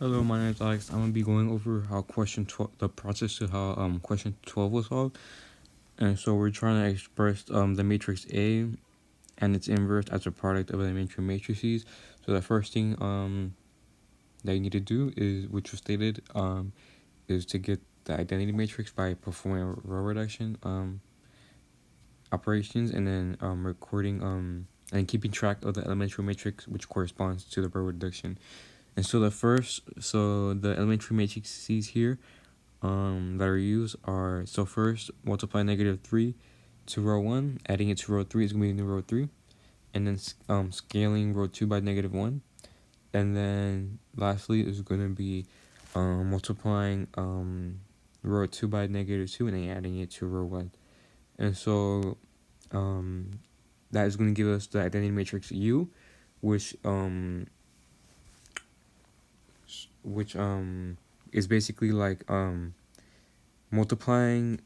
Hello, my name is Alex. I'm gonna be going over how question 12, the process to how question 12 was solved. And so we're trying to express the matrix A and its inverse as a product of elementary matrices. So the first thing that you need to do is, which was stated, is to get the identity matrix by performing row reduction operations, and then recording and keeping track of the elementary matrix which corresponds to the row reduction. And so the elementary matrices here that are used are, so first multiply -3 to row 1, adding it to row 3 is going to be in row 3, and then scaling row 2 by -1, and then lastly is going to be multiplying row 2 by -2 and then adding it to row 1. And so that is going to give us the identity matrix U, which is basically like multiplying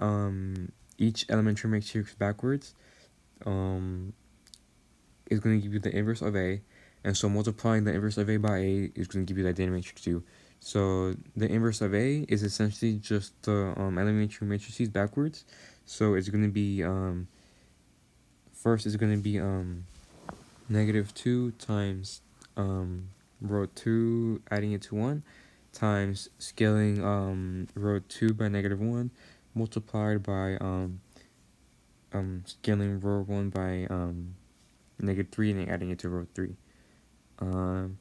each elementary matrix backwards is going to give you the inverse of A, and so multiplying the inverse of A by A is going to give you the identity matrix U. So the inverse of A is essentially just the elementary matrices backwards. So it's going to be first is going to be -2 times row 2 adding it to 1 times scaling row 2 by -1 multiplied by scaling row 1 by -3 and then adding it to row 3. And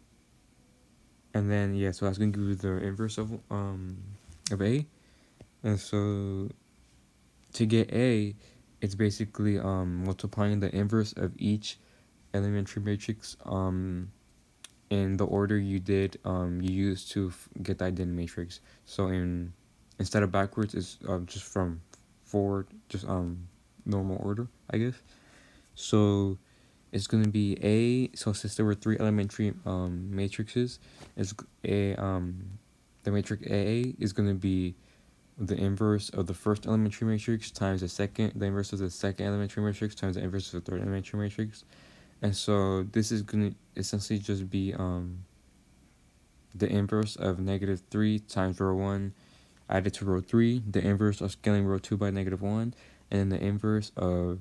then yeah, so that's going to give you the inverse of A. And so to get A, it's basically multiplying the inverse of each elementary matrix in the order you did you used to get the identity matrix. So instead of backwards, it's just from forward, just normal order, I guess. So it's gonna be A. So since there were 3 elementary matrices, it's the matrix A is gonna be the inverse of the first elementary matrix times the inverse of the second elementary matrix times the inverse of the third elementary matrix. And so this is going to essentially just be the inverse of -3 times row 1 added to row 3, the inverse of scaling row 2 by -1, and then the inverse of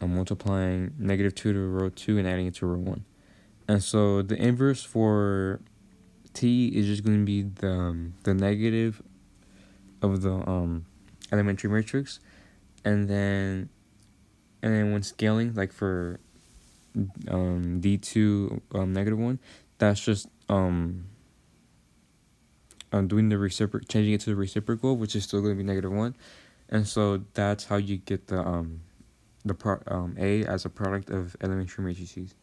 multiplying -2 to row 2 and adding it to row 1. And so the inverse for T is just going to be the negative of the elementary matrix, and then when scaling, like for D2 -1, that's just doing the changing it to the reciprocal, which is still going to be -1, and so that's how you get the A as a product of elementary matrices.